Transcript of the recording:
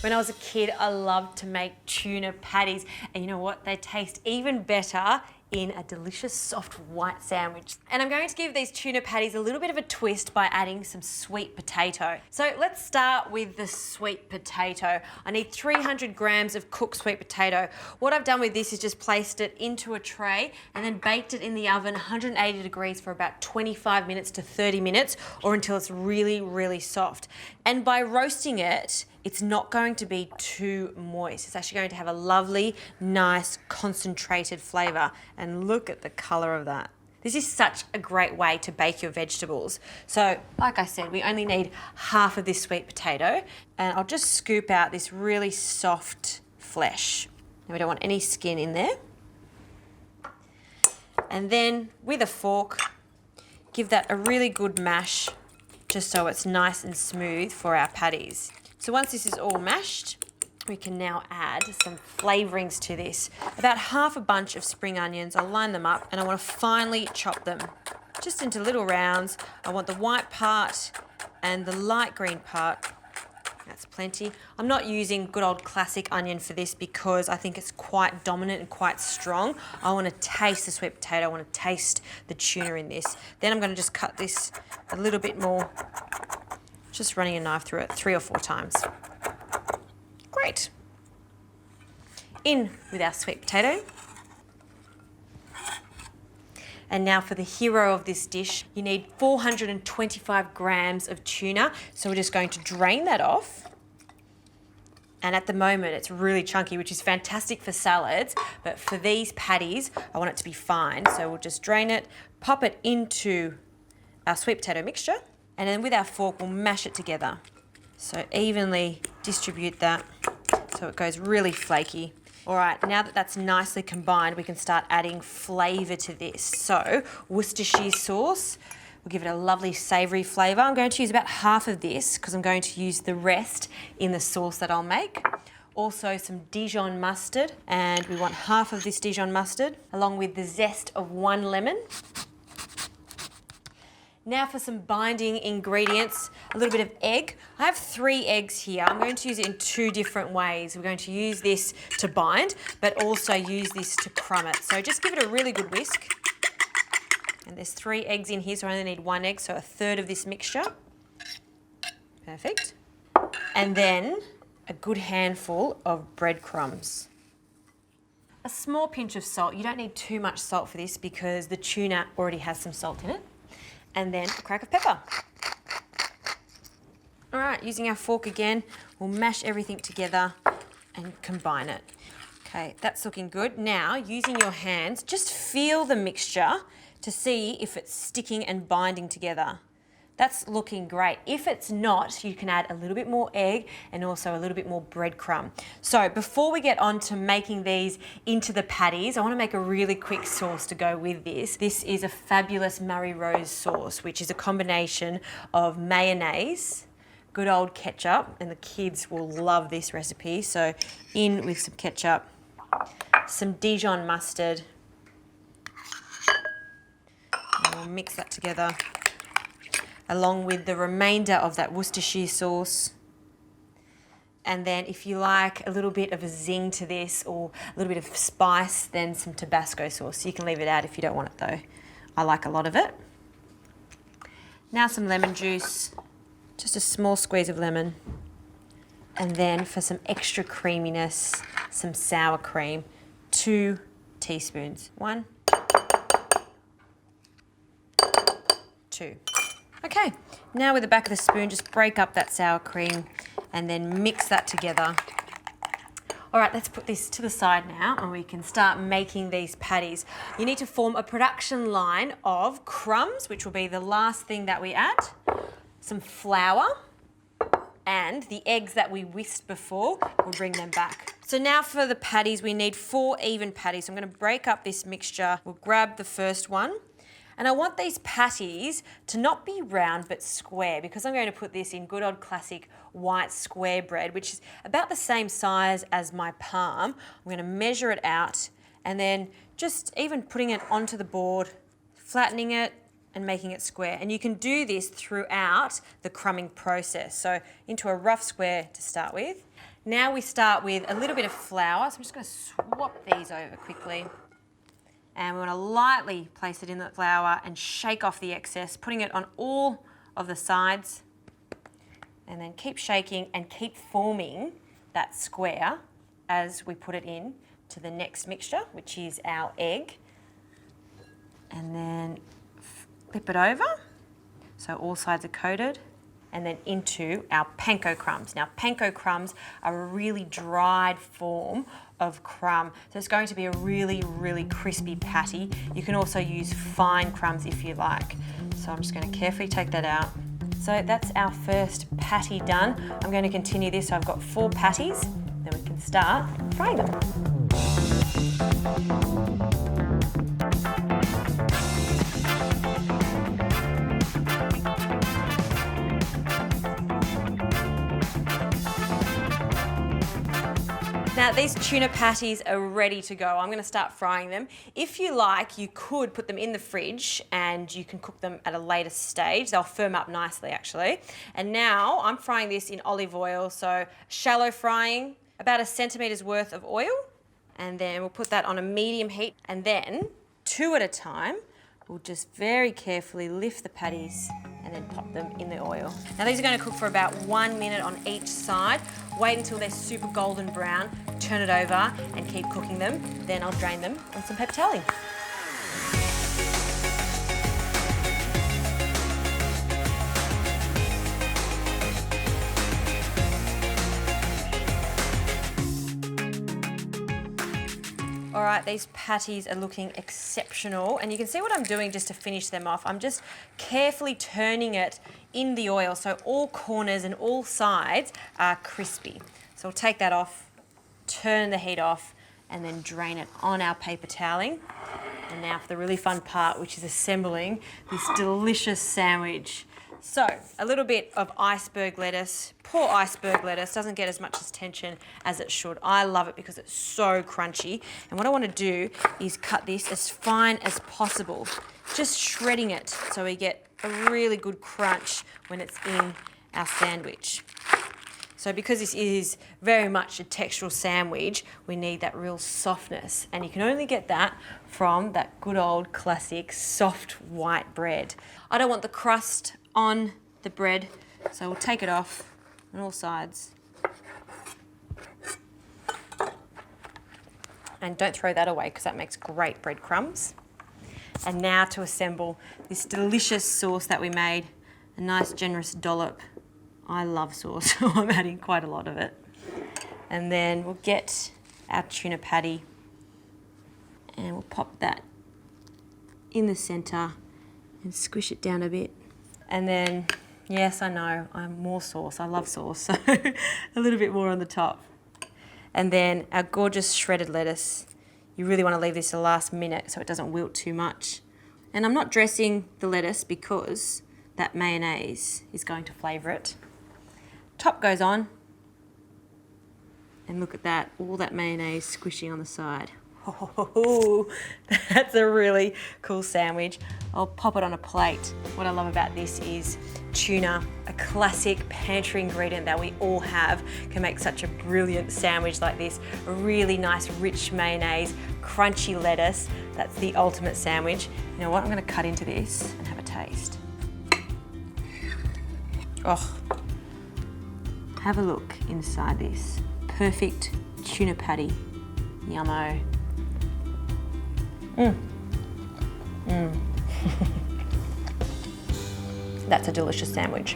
When I was a kid, I loved to make tuna patties, and you know what? They taste even better in a delicious soft white sandwich. And I'm going to give these tuna patties a little bit of a twist by adding some sweet potato. So let's start with the sweet potato. I need 300 grams of cooked sweet potato. What I've done with this is just placed it into a tray and then baked it in the oven 180 degrees for about 25 minutes to 30 minutes, or until it's really, really soft. And by roasting it, it's not going to be too moist. It's actually going to have a lovely, nice, concentrated flavour. And look at the colour of that. This is such a great way to bake your vegetables. So, like I said, we only need half of this sweet potato, and I'll just scoop out this really soft flesh. And we don't want any skin in there. And then with a fork, give that a really good mash, just so it's nice and smooth for our patties. So once this is all mashed, we can now add some flavourings to this. About half a bunch of spring onions. I'll line them up and I want to finely chop them just into little rounds. I want the white part and the light green part. That's plenty. I'm not using good old classic onion for this because I think it's quite dominant and quite strong. I want to taste the sweet potato. I want to taste the tuna in this. Then I'm going to just cut this a little bit more, just running a knife through it 3 or 4 times. Great. In with our sweet potato. And now for the hero of this dish, you need 425 grams of tuna. So we're just going to drain that off. And at the moment, it's really chunky, which is fantastic for salads. But for these patties, I want it to be fine. So we'll just drain it, pop it into our sweet potato mixture. And then with our fork, we'll mash it together. So evenly distribute that so it goes really flaky. All right, now that that's nicely combined, we can start adding flavour to this. So Worcestershire sauce will give it a lovely savoury flavour. I'm going to use about half of this because I'm going to use the rest in the sauce that I'll make. Also some Dijon mustard, and we want half of this Dijon mustard, along with the zest of 1 lemon. Now for some binding ingredients, a little bit of egg. I have 3 eggs here. I'm going to use it in 2 different ways. We're going to use this to bind, but also use this to crumb it. So just give it a really good whisk. And there's 3 eggs in here, so I only need 1 egg, so 1/3 of this mixture. Perfect. And then a good handful of breadcrumbs. A small pinch of salt. You don't need too much salt for this because the tuna already has some salt in it. And then a crack of pepper. All right, using our fork again, we'll mash everything together and combine it. Okay, that's looking good. Now, using your hands, just feel the mixture to see if it's sticking and binding together. That's looking great. If it's not, you can add a little bit more egg and also a little bit more breadcrumb. So before we get on to making these into the patties, I want to make a really quick sauce to go with this. This is a fabulous Murray Rose sauce, which is a combination of mayonnaise, good old ketchup, and the kids will love this recipe. So in with some ketchup, some Dijon mustard, and we'll mix that together, along with the remainder of that Worcestershire sauce. And then if you like a little bit of a zing to this or a little bit of spice, then some Tabasco sauce. You can leave it out if you don't want it though. I like a lot of it. Now some lemon juice, just a small squeeze of lemon. And then for some extra creaminess, some sour cream, 2 teaspoons. 1, 2. Okay, now with the back of the spoon, just break up that sour cream and then mix that together. All right, let's put this to the side now and we can start making these patties. You need to form a production line of crumbs, which will be the last thing that we add, some flour, and the eggs that we whisked before, we'll bring them back. So now for the patties, we need 4 even patties. So I'm going to break up this mixture. We'll grab the first one. And I want these patties to not be round but square, because I'm going to put this in good old classic white square bread, which is about the same size as my palm. I'm going to measure it out and then just even putting it onto the board, flattening it and making it square. And you can do this throughout the crumbing process. So into a rough square to start with. Now we start with a little bit of flour. So I'm just going to swap these over quickly. And we want to lightly place it in the flour and shake off the excess, putting it on all of the sides. And then keep shaking and keep forming that square as we put it in to the next mixture, which is our egg. And then flip it over so all sides are coated, and then into our panko crumbs. Now, panko crumbs are a really dried form of crumb, so it's going to be a really, really crispy patty. You can also use fine crumbs if you like. So I'm just going to carefully take that out. So that's our first patty done. I'm going to continue this. So I've got 4 patties, then we can start frying them. Now these tuna patties are ready to go. I'm going to start frying them. If you like, you could put them in the fridge and you can cook them at a later stage. They'll firm up nicely actually. And now I'm frying this in olive oil, so shallow frying, about 1 centimetre's worth of oil. And then we'll put that on a medium heat, and then 2 at a time, we'll just very carefully lift the patties and then pop them in the oil. Now these are going to cook for about 1 minute on each side. Wait until they're super golden brown, turn it over and keep cooking them. Then I'll drain them on some paper toweling. All right, these patties are looking exceptional, and you can see what I'm doing just to finish them off. I'm just carefully turning it in the oil so all corners and all sides are crispy. So we'll take that off, turn the heat off, and then drain it on our paper toweling. And now for the really fun part, which is assembling this delicious sandwich. So, a little bit of iceberg lettuce. Poor iceberg lettuce doesn't get as much attention as it should. I love it because it's so crunchy. And what I want to do is cut this as fine as possible, just shredding it so we get a really good crunch when it's in our sandwich. So because this is very much a textural sandwich, we need that real softness. And you can only get that from that good old classic soft white bread. I don't want the crust on the bread, so we'll take it off on all sides. And don't throw that away because that makes great breadcrumbs. And now to assemble this delicious sauce that we made, a nice generous dollop. I love sauce, so I'm adding quite a lot of it. And then we'll get our tuna patty and we'll pop that in the centre and squish it down a bit. And then, yes, I know, I'm more sauce. I love sauce, so a little bit more on the top. And then our gorgeous shredded lettuce. You really want to leave this the last minute so it doesn't wilt too much. And I'm not dressing the lettuce because that mayonnaise is going to flavour it. Top goes on. And look at that, all that mayonnaise squishing on the side. Oh, that's a really cool sandwich. I'll pop it on a plate. What I love about this is tuna, a classic pantry ingredient that we all have, can make such a brilliant sandwich like this. A really nice rich mayonnaise, crunchy lettuce. That's the ultimate sandwich. You know what, I'm gonna cut into this and have a taste. Oh, have a look inside this. Perfect tuna patty. Yummo. That's a delicious sandwich.